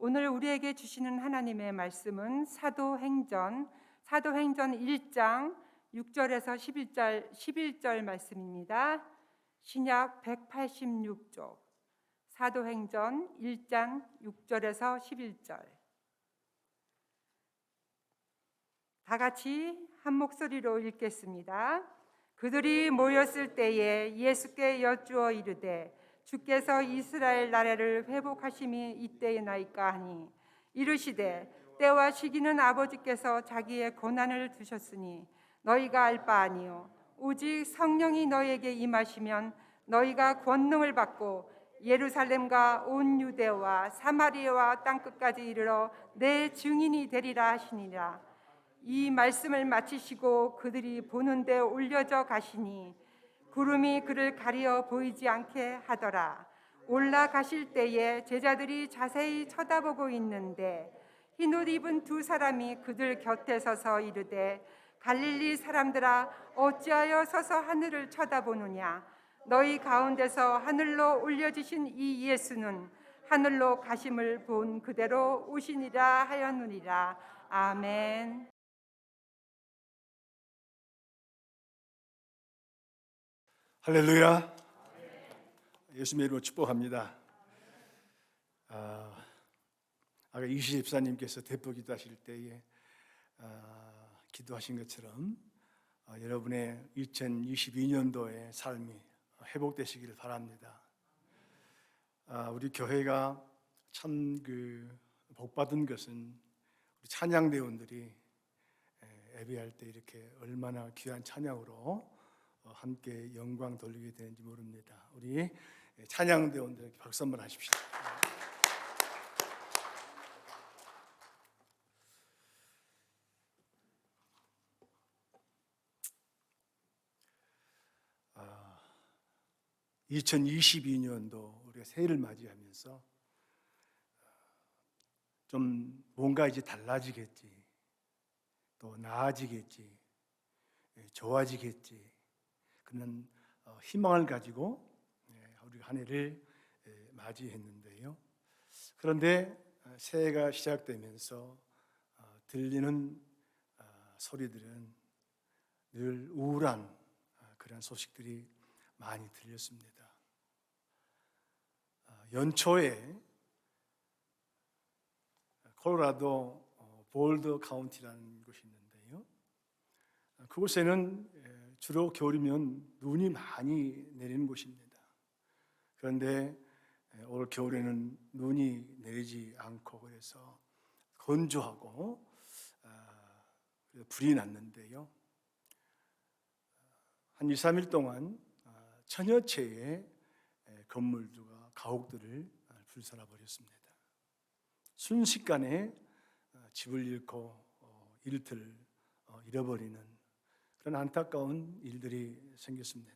오늘 우리에게 주시는 하나님의 말씀은 사도행전 1장 6절에서 11절 말씀입니다. 신약 186쪽 사도행전 1장 6절에서 11절. 다 같이 한 목소리로 읽겠습니다. 그들이 모였을 때에 예수께 여쭈어 이르되 주께서 이스라엘 나라를 회복하심이 이때에나이까 하니 이르시되 때와 시기는 아버지께서 자기의 고난을 두셨으니 너희가 알 바 아니요 오직 성령이 너희에게 임하시면 너희가 권능을 받고 예루살렘과 온 유대와 사마리아와 땅끝까지 이르러 내 증인이 되리라 하시니라. 이 말씀을 마치시고 그들이 보는 데 올려져 가시니 구름이 그를 가리어 보이지 않게 하더라. 올라가실 때에 제자들이 자세히 쳐다보고 있는데 흰옷 입은 두 사람이 그들 곁에 서서 이르되 갈릴리 사람들아 어찌하여 서서 하늘을 쳐다보느냐. 너희 가운데서 하늘로 올려지신 이 예수는 하늘로 가심을 본 그대로 오시니라 하였느니라. 아멘. 할렐루야. 예수님의 이름으로 축복합니다. 아까 이시 집사님께서 대표 기도하실 때에 기도하신 것처럼 여러분의 2022년도의 삶이 회복되시기를 바랍니다. 우리 교회가 참 복받은 것은 우리 찬양대원들이 예배할 때 이렇게 얼마나 귀한 찬양으로 함께 영광 돌리게 되는지 모릅니다. 우리 찬양대원들에게 박수 한번 하십시오. 아, 2022년도 우리가 새해를 맞이하면서 좀 뭔가 이제 달라지겠지, 또 나아지겠지, 좋아지겠지, 그런 희망을 가지고 우리가 한 해를 맞이했는데요. 그런데 새해가 시작되면서 들리는 소리들은 늘 우울한 그런 소식들이 많이 들렸습니다. 연초에 콜로라도 볼더 카운티라는 곳이 있는데요. 그곳에는 주로 겨울이면 눈이 많이 내리는 곳입니다. 그런데 올 겨울에는 눈이 내리지 않고 그래서 건조하고 불이 났는데요. 한 2, 3일 동안 천여 채의 건물들과 가옥들을 불살라 버렸습니다. 순식간에 집을 잃고 일터를 잃어버리는 그런 안타까운 일들이 생겼습니다.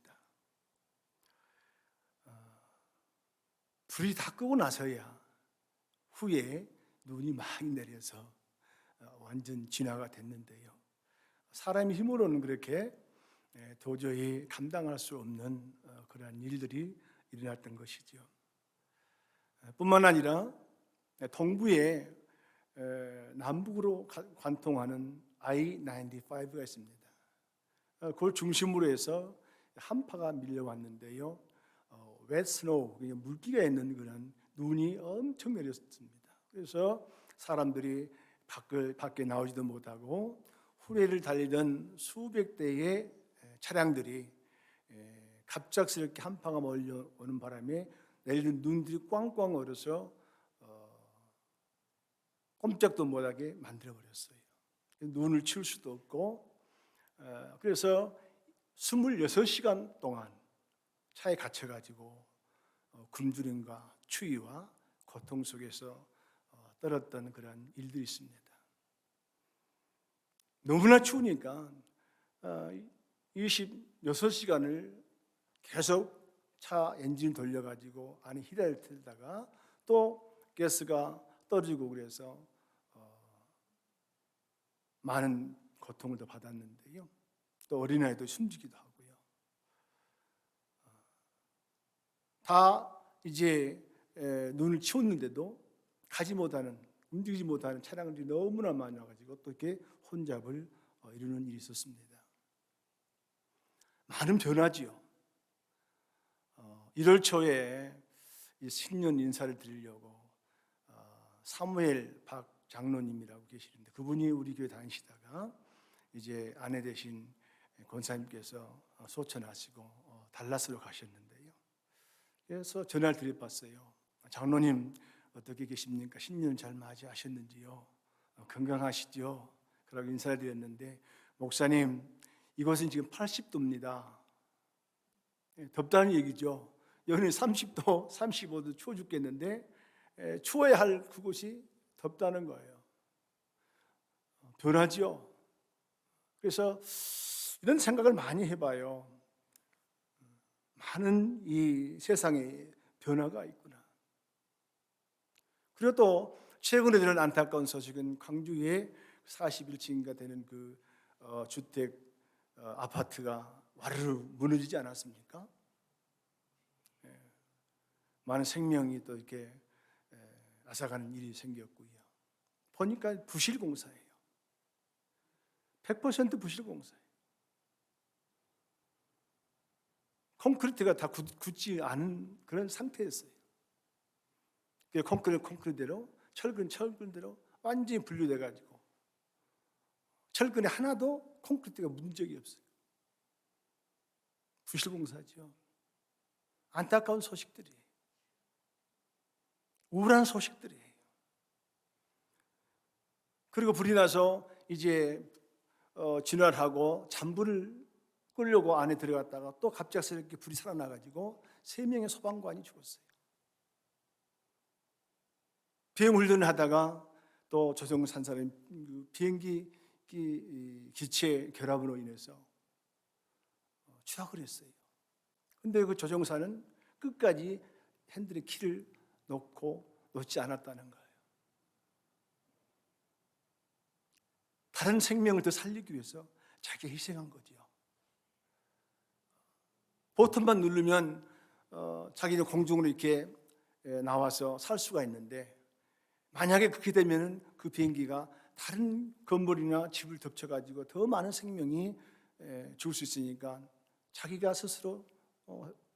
불이 다 끄고 나서야 후에 눈이 많이 내려서 완전 진화가 됐는데요. 사람의 힘으로는 그렇게 도저히 감당할 수 없는 그러한 일들이 일어났던 것이죠. 뿐만 아니라 동부에 남북으로 관통하는 I-95가 있습니다. 그걸 중심으로 해서 한파가 밀려왔는데요. 웻 스노우, 물기가 있는 그런 눈이 엄청 내렸습니다. 그래서 사람들이 밖에 나오지도 못하고 후레를 달리던 수백 대의 차량들이 갑작스럽게 한파가 몰려오는 바람에 내리는 눈들이 꽝꽝 얼어서 꼼짝도 못하게 만들어버렸어요. 눈을 치울 수도 없고, 그래서 26시간 동안 차에 갇혀가지고 굶주림과 추위와 고통 속에서 떨었던 그런 일들이 있습니다. 너무나 추우니까 26시간을 계속 차 엔진 돌려가지고 안에 히터를 틀다가 또 가스가 떨어지고 그래서 많은 고통을 더 받았는데요. 또 어린아이도 숨지기도 하고요. 다 이제 눈을 치웠는데도 가지 못하는, 움직이지 못하는 차량들이 너무나 많아가지고 또 이렇게 혼잡을 이루는 일이 있었습니다. 많은 변화지요. 1월 초에 이 신년 인사를 드리려고 사무엘 박 장로님이라고 계시는데, 그분이 우리 교회 다니시다가 이제 아내 되신 권사님께서 소천하시고 달라스로 가셨는데요. 그래서 전화를 드려봤어요. 장로님 어떻게 계십니까? 신년 잘 맞이하셨는지요? 건강하시죠? 그러고 인사를 드렸는데, 목사님 이곳은 지금 80도입니다. 덥다는 얘기죠. 여기는 30도, 35도 추워 죽겠는데 추워야 할 그곳이 덥다는 거예요. 변하지요. 그래서 이런 생각을 많이 해봐요. 많은 이 세상에 변화가 있구나. 그리고 또 최근에 들은 안타까운 소식은 광주에 41층인가 되는 그 주택 아파트가 와르르 무너지지 않았습니까? 많은 생명이 또 이렇게 앗아가는 일이 생겼고요. 보니까 부실공사예요. 100% 부실공사예요. 콘크리트가 다 굳지 않은 그런 상태였어요. 콘크리트는 콘크리트대로, 철근은 철근대로 완전히 분류돼가지고 철근에 하나도 콘크리트가 묻은 적이 없어요. 부실공사죠. 안타까운 소식들이에요. 우울한 소식들이에요. 그리고 불이 나서 이제 진화하고 잔불을 끌려고 안에 들어갔다가 또 갑작스럽게 불이 살아나가지고 3명의 소방관이 죽었어요. 비행 훈련을 하다가 또 조정산 사람이 비행기 기체 결합으로 인해서 추락을 했어요. 근데 그 조종사는 끝까지 핸들의 키를 놓지 않았다는 거예요. 다른 생명을 더 살리기 위해서 자기가 희생한 거죠. 버튼만 누르면 자기는 공중으로 이렇게 나와서 살 수가 있는데, 만약에 그렇게 되면 그 비행기가 다른 건물이나 집을 덮쳐가지고 더 많은 생명이 죽을 수 있으니까 자기가 스스로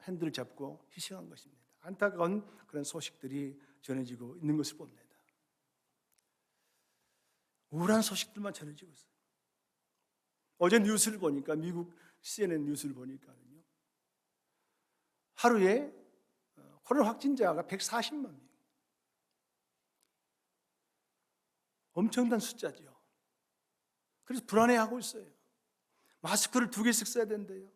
핸들을 잡고 희생한 것입니다. 안타까운 그런 소식들이 전해지고 있는 것을 봅니다. 우울한 소식들만 전해지고 있어요. 어제 뉴스를 보니까, 미국 CNN 뉴스를 보니까요, 하루에 코로나 확진자가 140만 명. 엄청난 숫자죠. 그래서 불안해하고 있어요. 마스크를 2개씩 써야 된대요.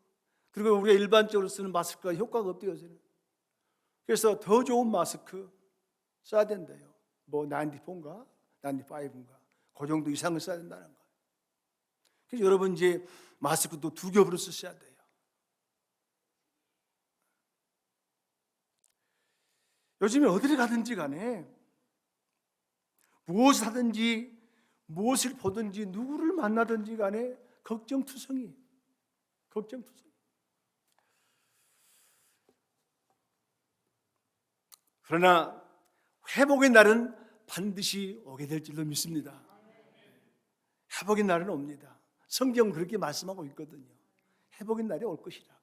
그리고 우리가 일반적으로 쓰는 마스크가 효과가 없대요, 요새는. 그래서 더 좋은 마스크 써야 된대요. 뭐 94인가 95인가 그 정도 이상을 써야 된다는 거예요. 그래서 여러분 이제 마스크도 2겹으로 쓰셔야 돼요. 요즘에 어디를 가든지 간에 무엇을 하든지 무엇을 보든지 누구를 만나든지 간에 걱정투성이에요. 걱정투성. 그러나 회복의 날은 반드시 오게 될 줄로 믿습니다. 회복의 날은 옵니다. 성경은 그렇게 말씀하고 있거든요. 회복의 날이 올 것이라고.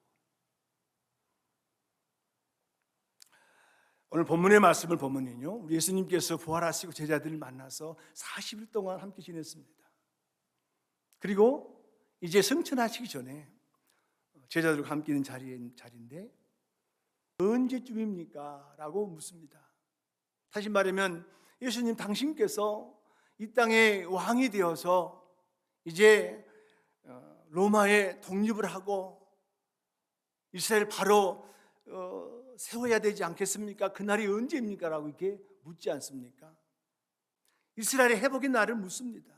오늘 본문의 말씀을 보면요, 우리 예수님께서 부활하시고 제자들을 만나서 40일 동안 함께 지냈습니다. 그리고 이제 승천하시기 전에 제자들과 함께 있는 자리인데 언제쯤입니까? 라고 묻습니다. 다시 말하면 예수님 당신께서 이 땅의 왕이 되어서 이제 로마에 독립을 하고 이스라엘 바로 세워야 되지 않겠습니까? 그날이 언제입니까? 라고 이렇게 묻지 않습니까? 이스라엘의 회복의 날을 묻습니다.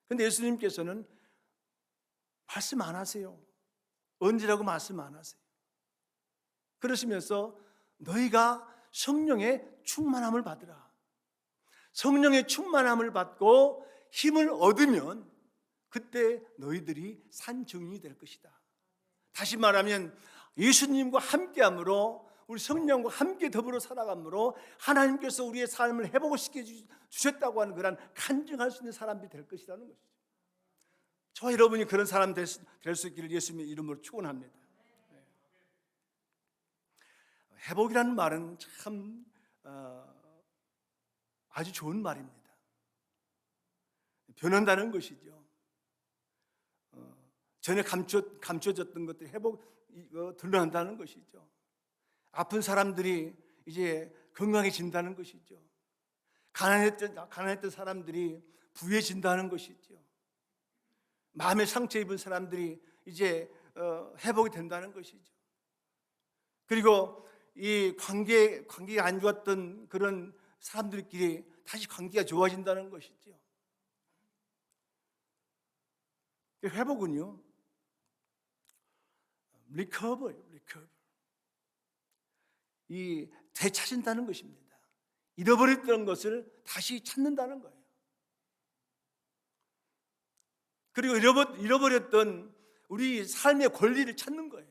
그런데 예수님께서는 말씀 안 하세요. 언제라고 말씀 안 하세요. 그러시면서 너희가 성령의 충만함을 받으라. 성령의 충만함을 받고 힘을 얻으면 그때 너희들이 산 증인이 될 것이다. 다시 말하면 예수님과 함께함으로 우리 성령과 함께 더불어 살아가므로 하나님께서 우리의 삶을 회복시켜 주셨다고 하는 그런 간증할 수 있는 사람들이 될 것이라는 것이죠. 저와 여러분이 그런 사람 될 수 있기를 예수님의 이름으로 축원합니다. 회복이라는 말은 참 아주 좋은 말입니다. 변한다는 것이죠. 전에 감춰졌던 것들이 드러난다는 것이죠. 아픈 사람들이 이제 건강해진다는 것이죠. 가난했던 사람들이 부유해진다는 것이죠. 마음의 상처 입은 사람들이 이제 회복이 된다는 것이죠. 그리고 이 관계가 안 좋았던 그런 사람들끼리 다시 관계가 좋아진다는 것이죠. 회복은요, recover. 이 되찾는다는 것입니다. 잃어버렸던 것을 다시 찾는다는 거예요. 그리고 잃어버렸던 우리 삶의 권리를 찾는 거예요.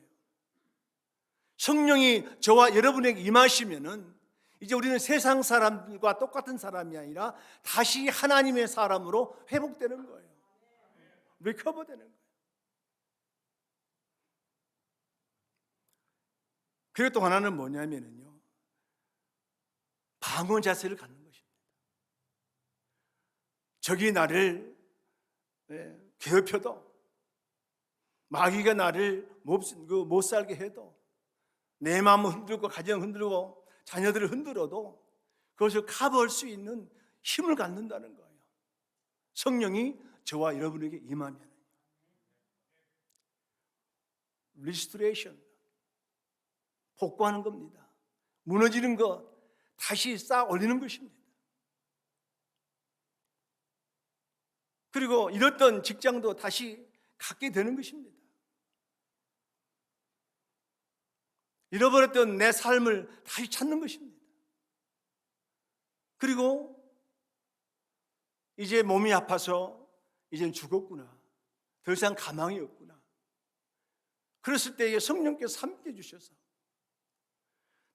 성령이 저와 여러분에게 임하시면은 이제 우리는 세상 사람들과 똑같은 사람이 아니라 다시 하나님의 사람으로 회복되는 거예요. 리커버 되는 거예요. 그리고 또 하나는 뭐냐면요, 방어 자세를 갖는 것입니다. 적이 나를 괴롭혀도, 마귀가 나를 못 살게 해도, 내 마음을 흔들고 가정을 흔들고 자녀들을 흔들어도 그것을 커버할 수 있는 힘을 갖는다는 거예요. 성령이 저와 여러분에게 임하면. 리스토레이션, 복구하는 겁니다. 무너지는 것 다시 쌓아 올리는 것입니다. 그리고 잃었던 직장도 다시 갖게 되는 것입니다. 잃어버렸던 내 삶을 다시 찾는 것입니다. 그리고 이제 몸이 아파서 이젠 죽었구나, 더 이상 가망이 없구나, 그랬을 때에 성령께서 함께 해주셔서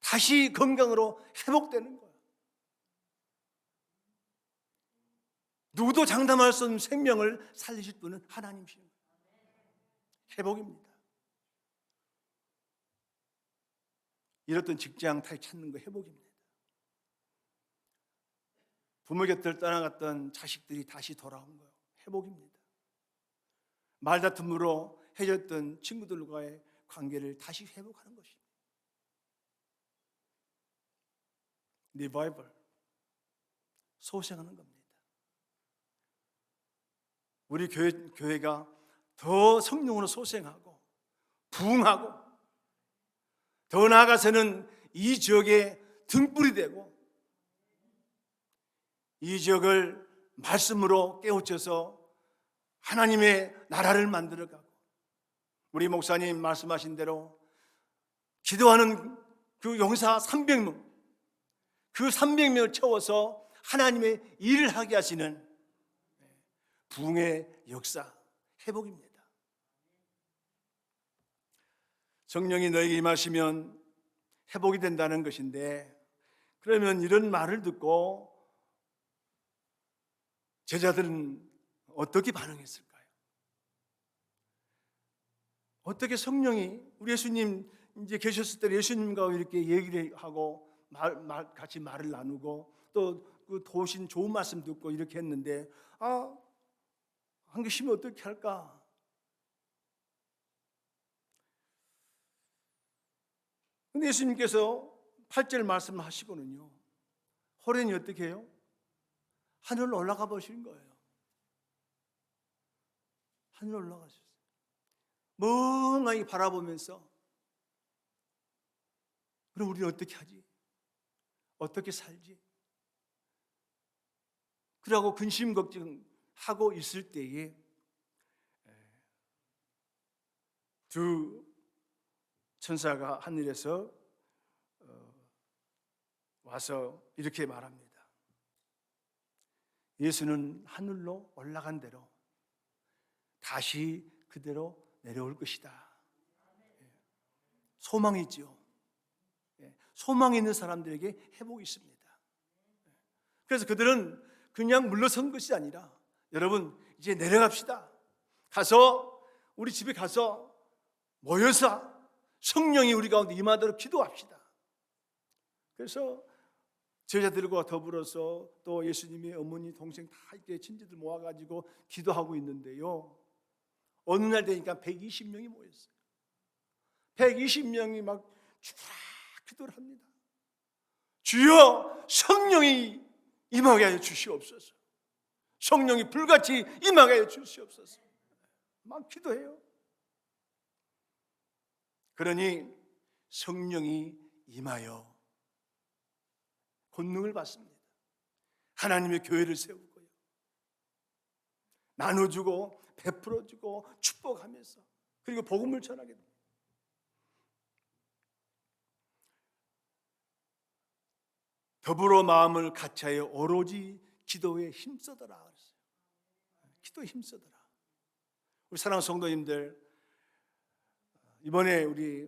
다시 건강으로 회복되는 거예요. 누구도 장담할 수 없는 생명을 살리실 분은 하나님이십니다. 회복입니다. 잃었던 직장 다시 찾는 거 회복입니다. 부모 곁을 떠나갔던 자식들이 다시 돌아온 거 회복입니다. 말다툼으로 헤어졌던 친구들과의 관계를 다시 회복하는 것입니다. 리바이벌, 소생하는 겁니다. 우리 교회가 더 성령으로 소생하고 부흥하고, 더 나아가서는 이 지역의 등불이 되고 이 지역을 말씀으로 깨우쳐서 하나님의 나라를 만들어가고, 우리 목사님 말씀하신 대로 기도하는 그 용사 300명, 그 300명을 채워서 하나님의 일을 하게 하시는 부흥의 역사, 회복입니다. 성령이 너에게 임하시면 회복이 된다는 것인데, 그러면 이런 말을 듣고 제자들은 어떻게 반응했을까요? 어떻게 성령이, 우리 예수님 이제 계셨을 때 예수님과 이렇게 얘기를 하고 같이 말을 나누고 또 그 도우신 좋은 말씀 듣고 이렇게 했는데, 안 계시면 어떻게 할까? 근데 예수님께서 8절 말씀을 하시고는요, 호련히 어떻게 해요? 하늘로 올라가 보시는 거예요. 하늘로 올라가셨어요. 멍하니 바라보면서, 그럼 우리는 어떻게 하지? 어떻게 살지? 그러고 근심 걱정하고 있을 때에 두 천사가 하늘에서 와서 이렇게 말합니다. 예수는 하늘로 올라간 대로 다시 그대로 내려올 것이다. 소망이죠. 소망이 있는 사람들에게 회복이 있습니다. 그래서 그들은 그냥 물러선 것이 아니라 여러분 이제 내려갑시다. 가서 우리 집에 가서 모여서 성령이 우리 가운데 임하도록 기도합시다. 그래서 제자들과 더불어서 또 예수님의 어머니, 동생 다 이렇게 친지들 모아가지고 기도하고 있는데요. 어느 날 되니까 120명이 모였어요. 120명이 막 주라 기도를 합니다. 주여 성령이 임하게 하여 주시옵소서. 성령이 불같이 임하게 하여 주시옵소서. 막 기도해요. 그러니 성령이 임하여 권능을 받습니다. 하나님의 교회를 세우고요. 나눠주고 베풀어주고 축복하면서 그리고 복음을 전하게 됩니다. 더불어 마음을 같이하여 오로지 기도에 힘쓰더라 그랬어요. 기도에 힘쓰더라. 우리 사랑하는 성도님들, 이번에 우리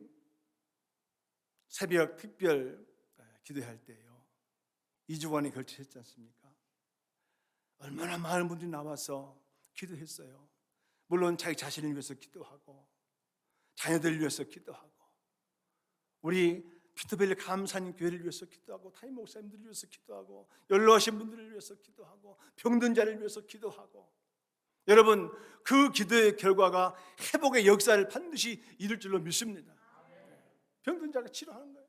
새벽 특별 기도할 때요 2주간에 걸쳐 했지 않습니까? 얼마나 많은 분들이 나와서 기도했어요. 물론 자기 자신을 위해서 기도하고 자녀들을 위해서 기도하고 우리 피터밸리 감사님 교회를 위해서 기도하고 타임 목사님들을 위해서 기도하고 연로하신 분들을 위해서 기도하고 병든 자를 위해서 기도하고 여러분 그 기도의 결과가 회복의 역사를 반드시 이룰 줄로 믿습니다. 병든 자가 치료하는 거예요.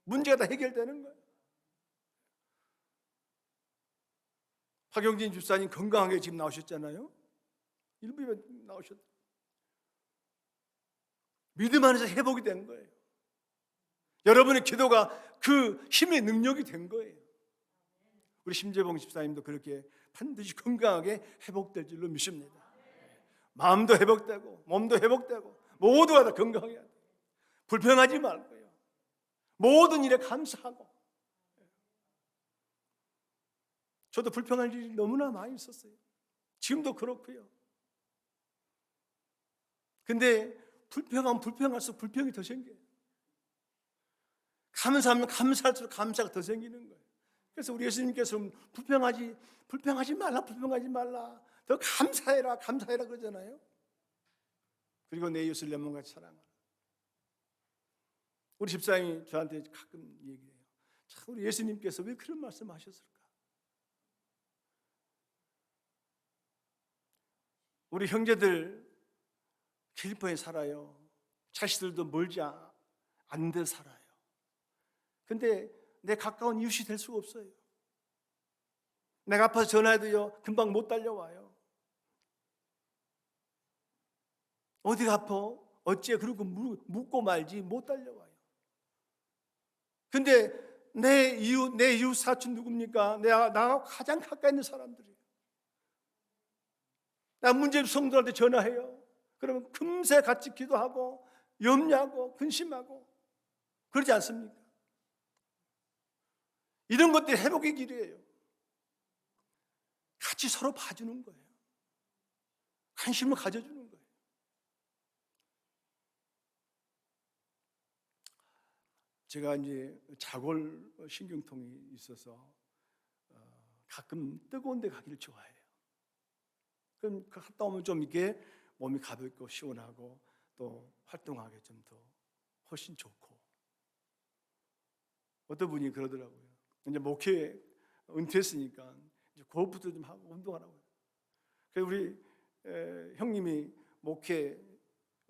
문제가 다 해결되는 거예요. 박영진 집사님 건강하게 지금 나오셨잖아요. 일부에 나오셨죠. 믿음 안에서 회복이 된 거예요. 여러분의 기도가 그 힘의 능력이 된 거예요. 우리 심재봉 집사님도 그렇게 반드시 건강하게 회복될 줄로 믿습니다. 마음도 회복되고 몸도 회복되고 모두가 다 건강해야 돼요. 불평하지 말고요. 모든 일에 감사하고. 저도 불평할 일이 너무나 많이 있었어요. 지금도 그렇고요. 근데 불평하면 불평할수록 불평이 더 생겨요. 감사하면 감사할수록 감사가 더 생기는 거예요. 그래서 우리 예수님께서 불평하지 말라 더 감사해라 그러잖아요. 그리고 내 이웃을 내 몸같이 사랑하라. 우리 집사님이 저한테 가끔 얘기해요. 참 우리 예수님께서 왜 그런 말씀하셨을까? 우리 형제들 필리핀에 살아요. 자식들도 멀지 않은 데 살아요. 근데 내 가까운 이웃이 될 수가 없어요. 내가 아파서 전화해도요 금방 못 달려와요. 어디가 아파? 어째 그러고 묻고 말지 못 달려와요. 근데 내 이웃 사촌 누굽니까? 나하고 가장 가까이 있는 사람들이에요. 나 문제 성도한테 전화해요. 그러면 금세 같이 기도하고 염려하고 근심하고 그러지 않습니까? 이런 것들이 회복의 길이에요. 같이 서로 봐주는 거예요. 관심을 가져주는 거예요. 제가 이제 자골 신경통이 있어서 가끔 뜨거운 데 가기를 좋아해요. 그럼 갔다 오면 좀 이렇게 몸이 가볍고 시원하고 또 활동하기 좀 더 훨씬 좋고. 어떤 분이 그러더라고요. 이제 목회 은퇴했으니까 이제 골프도 좀 하고 운동하라고요. 그래서 우리 형님이 목회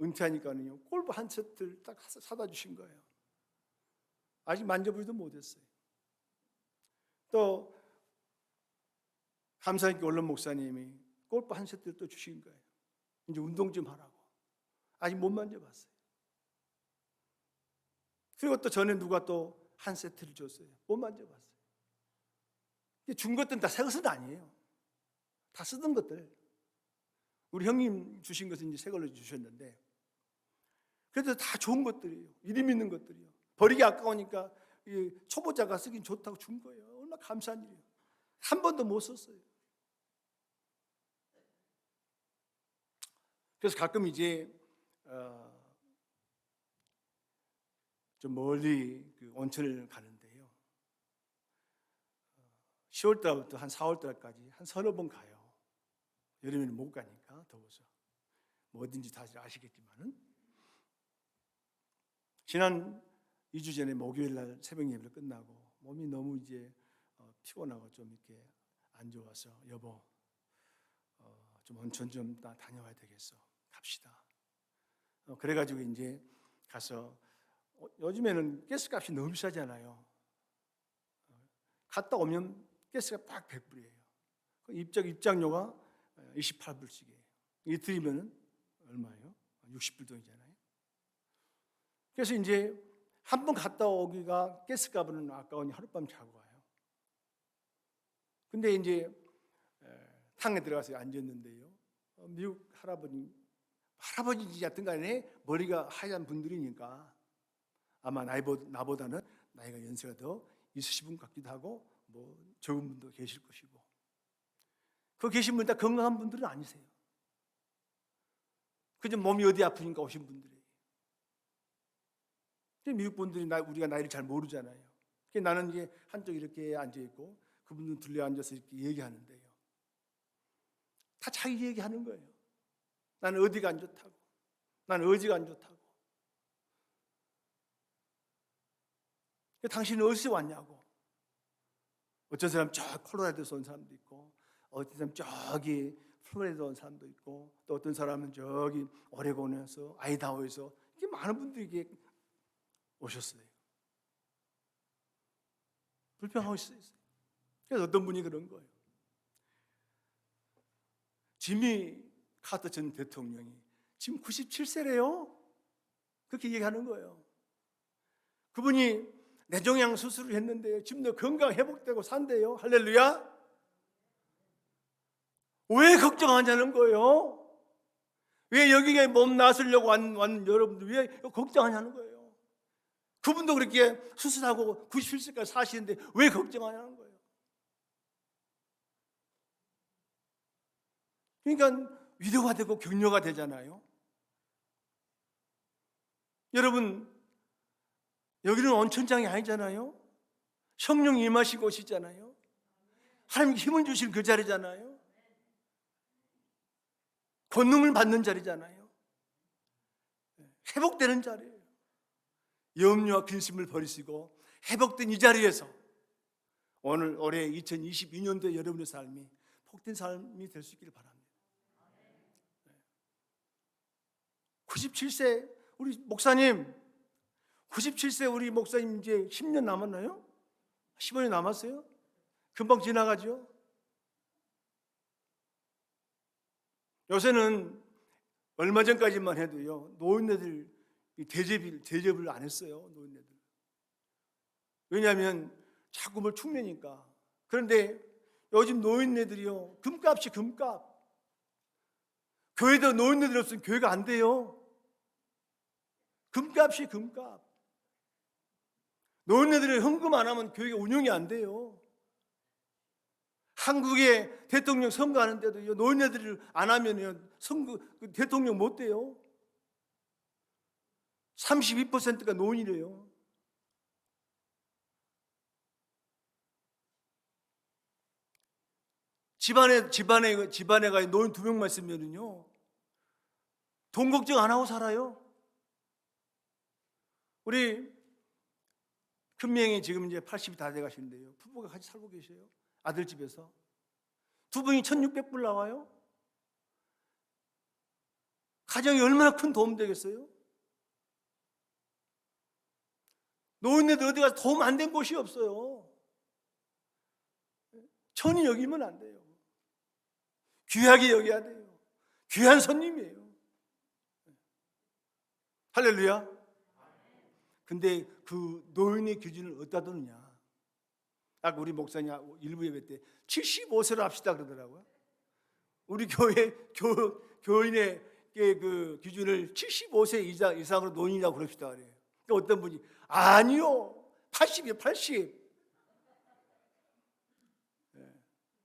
은퇴하니까는요 골프 한 세트를 딱 사다 주신 거예요. 아직 만져보지도 못했어요. 또 감사하게 원론 목사님이 골프 한 세트를 또 주신 거예요. 이제 운동 좀 하라고. 아직 못 만져봤어요. 그리고 또 전에 누가 또 한 세트를 줬어요. 못 만져봤어요. 준 것들은 다 새 것은 아니에요. 다 쓰던 것들. 우리 형님 주신 것은 이제 새 걸로 주셨는데 그래도 다 좋은 것들이에요. 이름 있는 것들이요. 버리기 아까우니까 초보자가 쓰긴 좋다고 준 거예요. 얼마나 감사한 일이에요. 한 번도 못 썼어요. 그래서 가끔 이제 좀 멀리 그 온천을 가는데요. 10월 달부터 한 4월 달까지 한 서너 번 가요. 여름에는 못 가니까 더워서. 뭐 어딘지 다들 아시겠지만은. 지난 2주 전에 목요일 날 새벽 예배를 끝나고 몸이 너무 이제 피곤하고 좀 이렇게 안 좋아서 여보 좀 온천 좀 다녀와야 되겠어. 갑시다. 그래가지고 이제 가서 요즘에는 가스값이 너무 비싸잖아요. 갔다 오면 가스가 딱 100불이에요. 입장료가 28불씩이에요. 이틀이면 얼마예요? 60불 돈이잖아요. 그래서 이제 한 번 갔다 오기가 가스값은 아까우니 하룻밤 자고 가요. 근데 이제 탕에 들어가서 앉았는데요. 미국 할아버지인지 여튼 간에 머리가 하얀 분들이니까 아마 나보다는 나이가 연세가 더 있으신 분 같기도 하고 뭐 적은 분도 계실 것이고 그 계신 분 다 건강한 분들은 아니세요. 그저 몸이 어디 아프니까 오신 분들이에요. 미국 분들이 우리가 나이를 잘 모르잖아요. 나는 이제 한쪽 이렇게 앉아 있고 그분들은 둘러 앉아서 이렇게 얘기하는데요. 다 자기 얘기하는 거예요. 나는 어디가 안 좋다고, 나는 어디가 안 좋다고. 당신은 어디서 왔냐고. 어떤 사람 저 콜로라도에서 온 사람도 있고, 어떤 사람 저기 플로리다에서 온 사람도 있고, 또 어떤 사람은 저기 오레곤에서, 아이다호에서 이렇게 많은 분들이 이렇게 오셨어요. 불평하고 있어요. 그래서 어떤 분이 그런 거예요. 지미 카터 전 대통령이 지금 97세래요. 그렇게 얘기하는 거예요. 그분이 뇌종양 수술을 했는데 지금도 건강 회복되고 산대요. 할렐루야. 왜 걱정하냐는 거예요. 왜 여기에 몸 나으려고 왔는 여러분들 왜 걱정하냐는 거예요. 그분도 그렇게 수술하고 97세까지 사시는데 왜 걱정하냐는 거예요. 그러니까 위로가 되고 격려가 되잖아요. 여러분, 여기는 온천장이 아니잖아요. 성령이 임하시고 오시잖아요. 하나님 힘을 주실 그 자리잖아요. 권능을 받는 자리잖아요. 회복되는 자리예요. 염려와 근심을 버리시고 회복된 이 자리에서 올해 2022년도에 여러분의 삶이 복된 삶이 될 수 있기를 바랍니다. 97세 우리 목사님, 97세 우리 목사님 이제 10년 남았나요? 15년 남았어요? 금방 지나가죠? 요새는 얼마 전까지만 해도요, 노인네들 대접을 안 했어요, 노인네들. 왜냐하면 자꾸 뭘 축내니까. 그런데 요즘 노인네들이요, 금값이 금값. 교회도 노인네들 없으면 교회가 안 돼요. 금값이 금값. 노인네들이 헌금 안 하면 교회가 운영이 안 돼요. 한국의 대통령 선거하는데도 노인네들을 안 하면 대통령 못 돼요. 32%가 노인이래요. 집안에 가 노인 2명만 있으면요, 돈 걱정 안 하고 살아요. 우리 큰명이 지금 이제 80이 다 돼 가시는데요. 부부가 같이 살고 계셔요. 아들 집에서. 두 분이 1,600불 나와요. 가정이 얼마나 큰 도움 되겠어요? 노인네들 어디 가서 도움 안 된 곳이 없어요. 천히 여기면 안 돼요. 귀하게 여겨야 돼요. 귀한 손님이에요. 할렐루야. 근데 그 노인의 기준을 어디다 두느냐? 아까 우리 목사님 일부 예배 때 75세로 합시다 그러더라고요. 우리 교인의 그 기준을 75세 이상으로 노인이라고 그럽시다 그래요. 어떤 분이 아니요, 80이요, 80.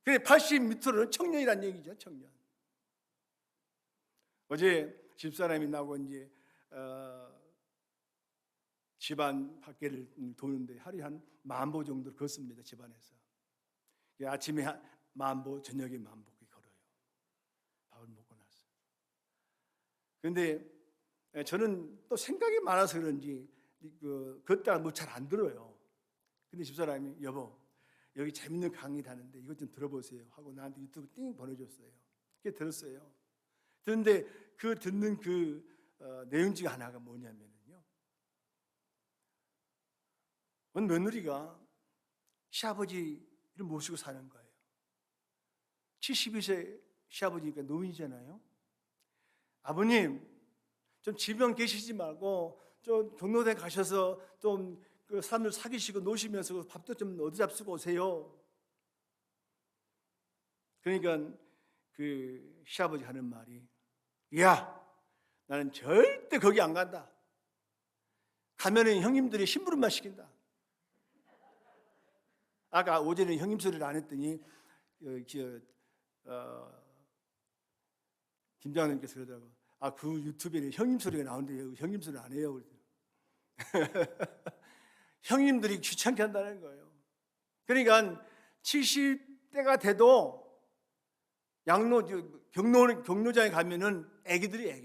그래, 80 밑으로는 청년이란 얘기죠, 청년. 어제 집사람이 나고 이제 집안 밖에를 도는데 하루에 한 10,000보 정도 걷습니다. 집안에서. 아침에 10,000보, 저녁에 10,000보 걸어요. 밥을 먹고 나서. 그런데 저는 또 생각이 많아서 그런지 걷다가 뭐 잘 안 들어요. 근데 집사람이 여보 여기 재밌는 강의 하는데 이것 좀 들어보세요 하고 나한테 유튜브 띵 보내줬어요. 그게 들었어요. 그런데 그 듣는 내용 중에 하나가 뭐냐면요, 어느 며느리가 시아버지를 모시고 사는 거예요. 72세 시아버지니까 노인이잖아요. 아버님 좀 지병 계시지 말고 좀 경로대 가셔서 좀 그 사람들 사귀시고 노시면서 밥도 좀 얻어 잡수고 오세요. 그러니까 그 시아버지 하는 말이, 야 나는 절대 거기 안 간다. 가면은 형님들이 심부름만 시킨다. 아까 오전에 형님 소리를 안 했더니 김장님께서 그러더라고. 그 유튜브에 형님 소리가 나오는데 형님 소리 안 해요. 형님들이 귀찮게 한다는 거예요. 그러니까 70대가 돼도 경로장에 가면은 애기들이래요.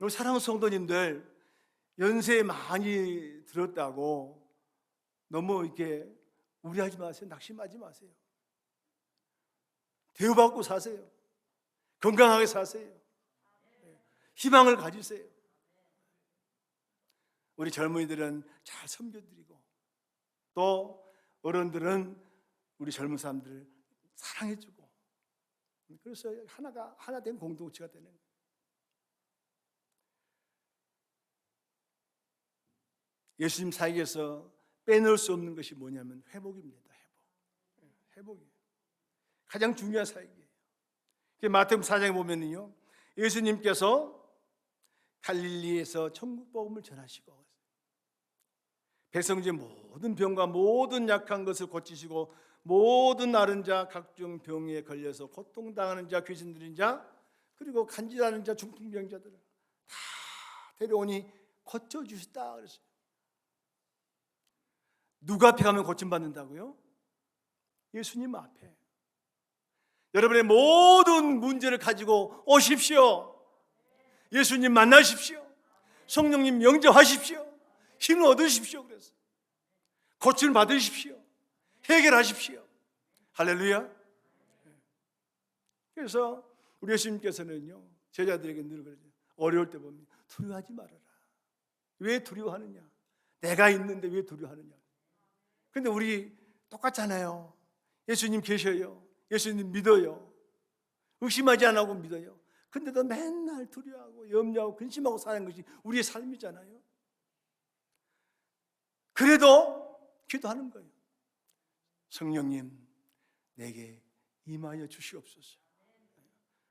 우리 사랑하는 성도님들, 연세 많이 들었다고 너무 이렇게 우려하지 마세요. 낙심하지 마세요. 대우받고 사세요. 건강하게 사세요. 희망을 가지세요. 우리 젊은이들은 잘 섬겨드리고 또 어른들은 우리 젊은 사람들을 사랑해주고, 그래서 하나 된 공동체가 되는 거예요. 예수님 사역에서 빼놓을 수 없는 것이 뭐냐면 회복입니다. 회복이에요. 가장 중요한 사역이에요. 마태복음 4장에 보면요, 예수님께서 갈릴리에서 천국 복음을 전하시고 백성들의 모든 병과 모든 약한 것을 고치시고 모든 앓은 자, 각종 병에 걸려서 고통당하는 자, 귀신 들린 자, 그리고 간질하는 자, 중풍병자들을 다 데려오니 고쳐주시다 그랬어요. 누구 앞에 가면 고침받는다고요? 예수님 앞에. 여러분의 모든 문제를 가지고 오십시오. 예수님 만나십시오. 성령님 영접하십시오. 힘을 얻으십시오. 그래서 고침을 받으십시오. 해결하십시오. 할렐루야. 그래서 우리 예수님께서는요, 제자들에게 늘 그러죠. 어려울 때 보면 두려워하지 말아라. 왜 두려워하느냐? 내가 있는데 왜 두려워하느냐? 근데 우리 똑같잖아요. 예수님 계셔요. 예수님 믿어요. 의심하지 않고 믿어요. 근데도 맨날 두려워하고 염려하고 근심하고 사는 것이 우리의 삶이잖아요. 그래도 기도하는 거예요. 성령님, 내게 임하여 주시옵소서.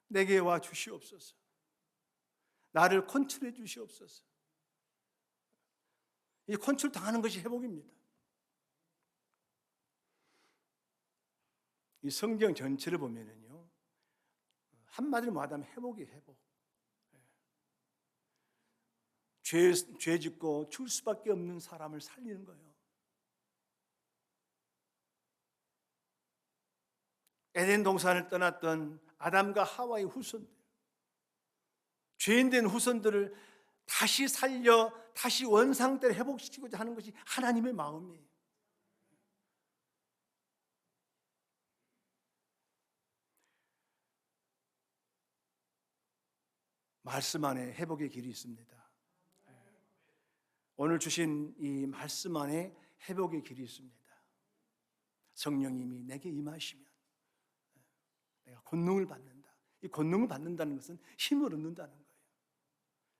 내게 와 주시옵소서. 나를 컨트롤해 주시옵소서. 이 컨트롤 당하는 것이 회복입니다. 이 성경 전체를 보면은요, 한마디로 말하면 회복이에요. 회복. 죄 짓고 죽을 수밖에 없는 사람을 살리는 거예요. 에덴 동산을 떠났던 아담과 하와의 후손들, 죄인된 후손들을 다시 살려 다시 원상대로 회복시키고자 하는 것이 하나님의 마음이에요. 말씀 안에 회복의 길이 있습니다. 오늘 주신 이 말씀 안에 회복의 길이 있습니다. 성령님이 내게 임하시면 내가 권능을 받는다. 이 권능을 받는다는 것은 힘을 얻는다는 거예요.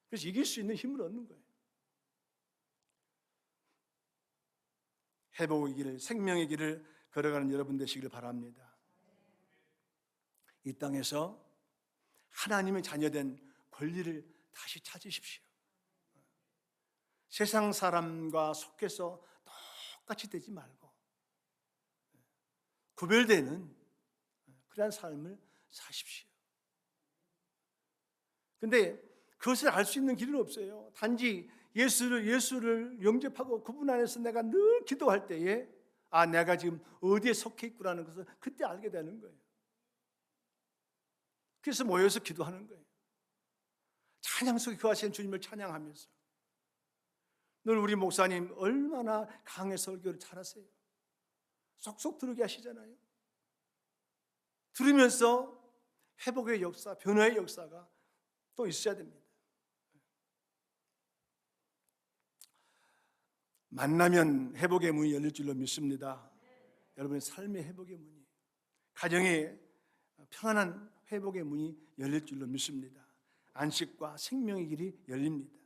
그래서 이길 수 있는 힘을 얻는 거예요. 회복의 길을, 생명의 길을 걸어가는 여러분 되시기를 바랍니다. 이 땅에서 하나님의 자녀된 권리를 다시 찾으십시오. 세상 사람과 속해서 똑같이 되지 말고 구별되는 그러한 삶을 사십시오. 근데 그것을 알 수 있는 길은 없어요. 단지 예수를 영접하고 그분 안에서 내가 늘 기도할 때에 내가 지금 어디에 속해 있구라는 것을 그때 알게 되는 거예요. 그래서 모여서 기도하는 거예요. 찬양 속에 거하시는 주님을 찬양하면서. 늘 우리 목사님 얼마나 강의 설교를 잘하세요. 쏙쏙 들으게 하시잖아요. 들으면서 회복의 역사, 변화의 역사가 또 있어야 됩니다. 만나면 회복의 문이 열릴 줄로 믿습니다. 여러분의 삶의 회복의 문이, 가정의 평안한 회복의 문이 열릴 줄로 믿습니다. 안식과 생명의 길이 열립니다.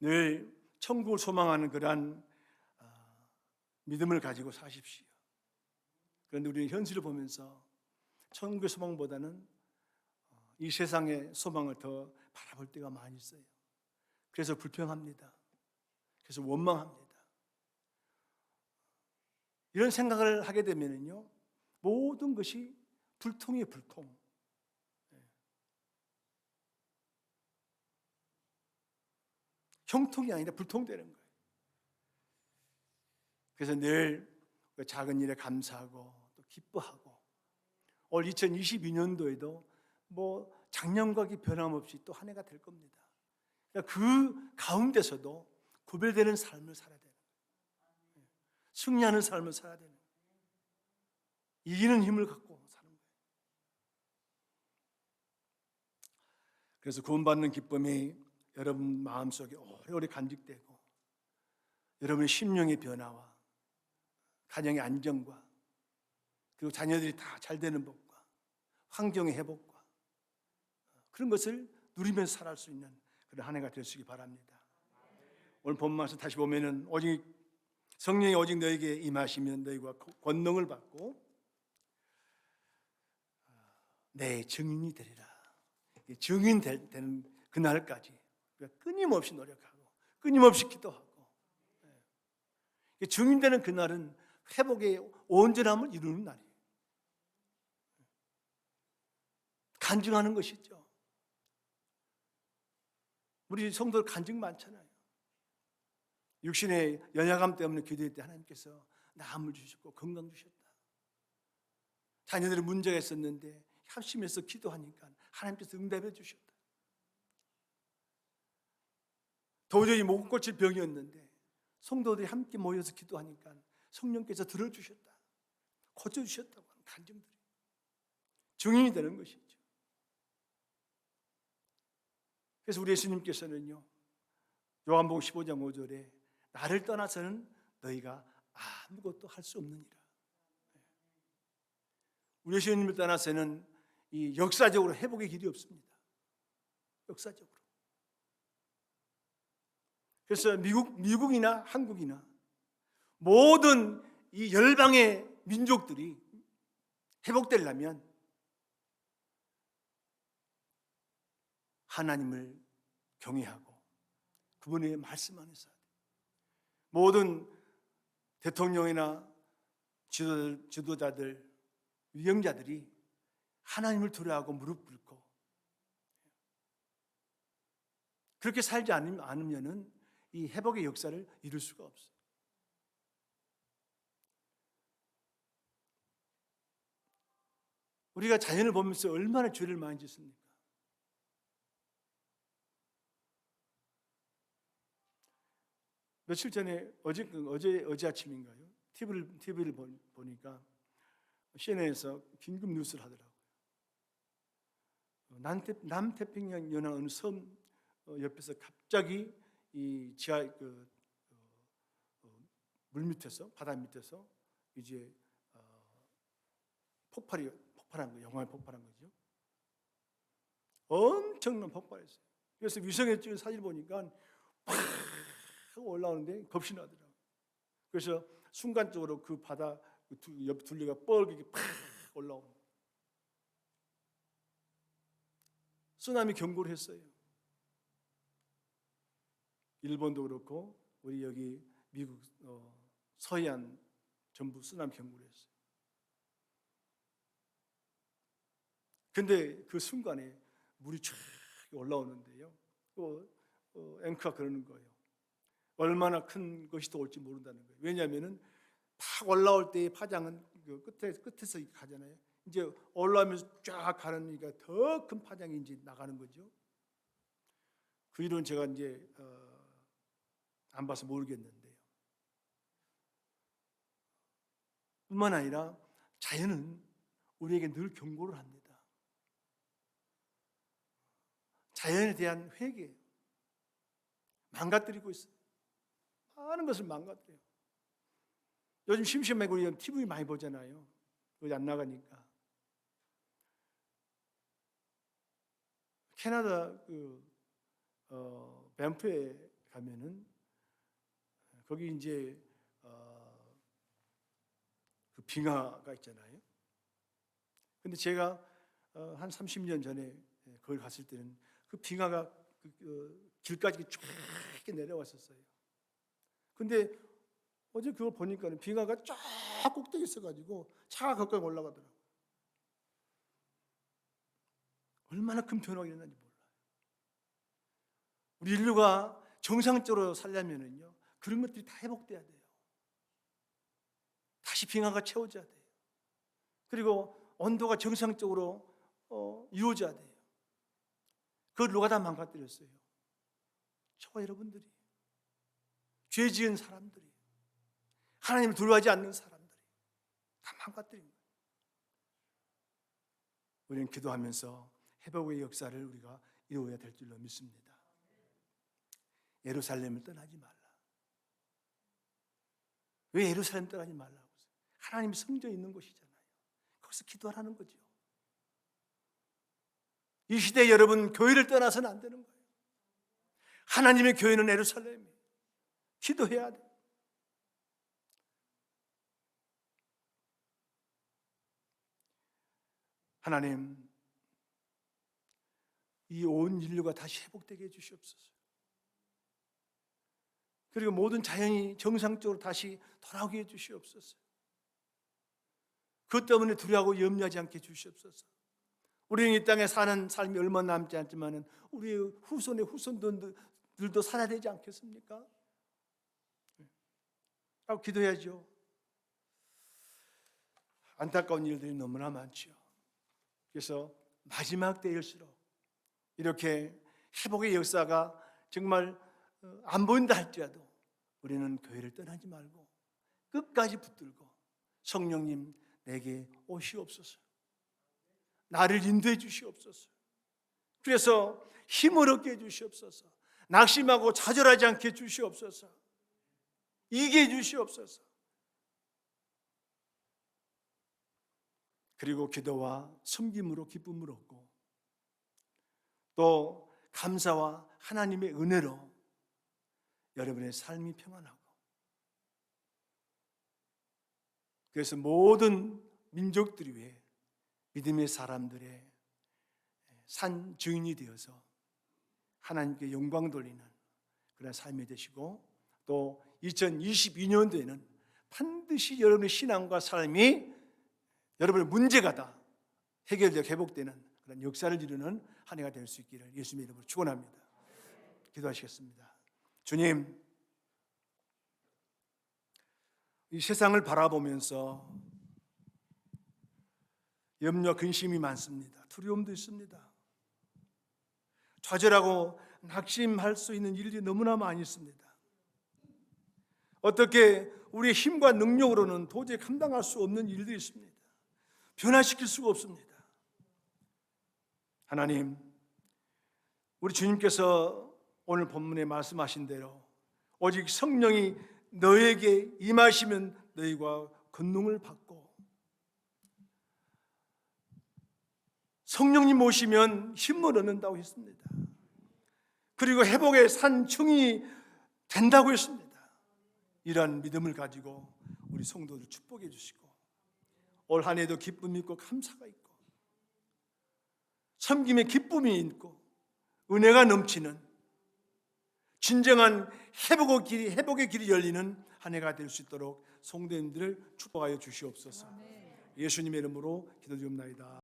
늘 천국을 소망하는 그러한 믿음을 가지고 사십시오. 그런데 우리는 현실을 보면서 천국의 소망보다는 이 세상의 소망을 더 바라볼 때가 많이 있어요. 그래서 불평합니다. 그래서 원망합니다. 이런 생각을 하게 되면요, 모든 것이 불통이에요, 불통. 형통이 아니라 불통되는 거예요. 그래서 늘 작은 일에 감사하고 또 기뻐하고, 올 2022년도에도 작년과 변함없이 또 한 해가 될 겁니다. 그러니까 그 가운데서도 구별되는 삶을 살아야 되는 거예요. 승리하는 삶을 살아야 되는 거예요. 이기는 힘을 갖고 사는 거예요. 그래서 구원받는 기쁨이 여러분 마음속에 오래오래 간직되고, 여러분의 심령의 변화와 가정의 안정과, 그리고 자녀들이 다 잘 되는 법과 환경의 회복과 그런 것을 누리면서 살아갈 수 있는 그런 한 해가 되시기 바랍니다. 오늘 본 말씀 다시 보면은 오직 성령이 오직 너에게 임하시면 너희가 권능을 받고 내 증인이 되리라. 증인 되는 그날까지 우리가 끊임없이 노력하고 끊임없이 기도하고, 증인 되는 그날은 회복의 온전함을 이루는 날이에요. 간증하는 것이죠. 우리 성도들 간증 많잖아요. 육신의 연약함 때문에 기도할 때 하나님께서 나음을 주셨고 건강 주셨다. 자녀들의 문제가 있었는데 합심해서 기도하니까 하나님께서 응답해 주셨다. 도저히 못 고칠 병이었는데 성도들이 함께 모여서 기도하니까 성령께서 들어주셨다, 고쳐주셨다고 하는 간증들이 증인이 되는 것이죠. 그래서 우리 예수님께서는요, 요한복음 15장 5절에 나를 떠나서는 너희가 아무것도 할 수 없느니라. 우리 예수님을 떠나서는 이 역사적으로 회복의 길이 없습니다. 역사적으로. 그래서 미국이나 한국이나 모든 이 열방의 민족들이 회복되려면 하나님을 경외하고 그분의 말씀 안에 살아야 돼요. 모든 대통령이나 지도자들, 위정자들이 하나님을 두려워하고 무릎 꿇고 그렇게 살지 않으면은 이 회복의 역사를 이룰 수가 없어요. 우리가 자연을 보면서 얼마나 죄를 많이 짓습니까? 며칠 전에 어제 아침인가요? TV를 보니까 CNN에서 긴급 뉴스를 하더라고요. 남태평양 연안 어느 섬 옆에서 갑자기 이 지하 물 밑에서, 바다 밑에서 이제 폭발한 거예요. 영화에 폭발한 거죠. 엄청난 폭발이었어요. 그래서 위성에 찍은 사진 보니까 팍 하고 올라오는데 겁이 나더라고요. 그래서 순간적으로 그 바다 옆 둘레가 뻘겋게 팍 올라오는 거예요. 쓰나미 경고를 했어요. 일본도 그렇고 우리 여기 미국 서해안 전부 쓰나미 경고를 했어요. 근데 그 순간에 물이 쫙 올라오는데요. 앵커가 그러는 거예요. 얼마나 큰 것이 더 올지 모른다는 거예요. 왜냐하면은 팍 올라올 때의 파장은 그 끝에서 가잖아요. 이제 올라오면서 쫙 가르니까 더 큰 파장이 이제 나가는 거죠. 그 이론 제가 이제 안 봐서 모르겠는데요. 뿐만 아니라 자연은 우리에게 늘 경고를 합니다. 자연에 대한 회개, 망가뜨리고 있어요. 많은 것을 망가뜨려요. 요즘 심심하고 우리 TV 많이 보잖아요. 어디 안 나가니까. 캐나다 밴프에 가면은 거기 이제 그 빙하가 있잖아요. 근데 제가 한 30년 전에 거기 갔을 때는 그 빙하가 길까지 쫙 내려왔었어요. 근데 어제 그걸 보니까 빙하가 쫙 꼭대기 있어가지고 차가 거기까지 올라가더라고요. 얼마나 큰 변화가 일어났는지 몰라요. 우리 인류가 정상적으로 살려면은요, 그런 것들이 다 회복돼야 돼요. 다시 빙하가 채워져야 돼요. 그리고 온도가 정상적으로 이루어져야 돼요. 그걸 누가 다 망가뜨렸어요? 저와 여러분들이, 죄 지은 사람들이, 하나님을 두려워하지 않는 사람들이 다 망가뜨린 거예요. 우리는 기도하면서 회복의 역사를 우리가 이루어야 될 줄로 믿습니다. 예루살렘을 떠나지 말라. 왜 예루살렘 떠나지 말라고? 하나님이 성전에 있는 곳이잖아요. 거기서 기도하라는 거죠. 이 시대에 여러분, 교회를 떠나서는 안 되는 거예요. 하나님의 교회는 예루살렘이에요. 기도해야 돼요. 하나님, 이 온 인류가 다시 회복되게 해주시옵소서. 그리고 모든 자연이 정상적으로 다시 돌아오게 해주시옵소서. 그것 때문에 두려워하고 염려하지 않게 해주시옵소서. 우리는 이 땅에 사는 삶이 얼마 남지 않지만 우리의 후손의 후손들도 살아야 되지 않겠습니까? 라고 기도해야죠. 안타까운 일들이 너무나 많죠. 그래서 마지막 때일수록 이렇게 회복의 역사가 정말 안 보인다 할지라도 우리는 교회를 떠나지 말고 끝까지 붙들고 성령님 내게 오시옵소서. 나를 인도해 주시옵소서. 그래서 힘을 얻게 해 주시옵소서. 낙심하고 좌절하지 않게 해 주시옵소서. 이기게 해 주시옵소서. 그리고 기도와 섬김으로 기쁨을 얻고 또 감사와 하나님의 은혜로 여러분의 삶이 평안하고, 그래서 모든 민족들이 위해 믿음의 사람들의 산 증인이 되어서 하나님께 영광 돌리는 그런 삶이 되시고, 또 2022년도에는 반드시 여러분의 신앙과 삶이 여러분의 문제가 다 해결되고 회복되는 그런 역사를 이루는 한 해가 될 수 있기를 예수님의 이름으로 축원합니다. 기도하시겠습니다. 주님, 이 세상을 바라보면서 염려, 근심이 많습니다. 두려움도 있습니다. 좌절하고 낙심할 수 있는 일들이 너무나 많이 있습니다. 어떻게 우리의 힘과 능력으로는 도저히 감당할 수 없는 일들이 있습니다. 변화시킬 수가 없습니다. 하나님, 우리 주님께서 오늘 본문에 말씀하신 대로 오직 성령이 너에게 임하시면 너희가 권능을 받고, 성령님 오시면 힘을 얻는다고 했습니다. 그리고 회복의 산증이 된다고 했습니다. 이러한 믿음을 가지고 우리 성도들 축복해 주시고, 올 한 해도 기쁨이 있고 감사가 있고 섬김의 기쁨이 있고 은혜가 넘치는 진정한 회복의 길이 열리는 한 해가 될 수 있도록 성도님들을 축복하여 주시옵소서. 예수님의 이름으로 기도드립니다.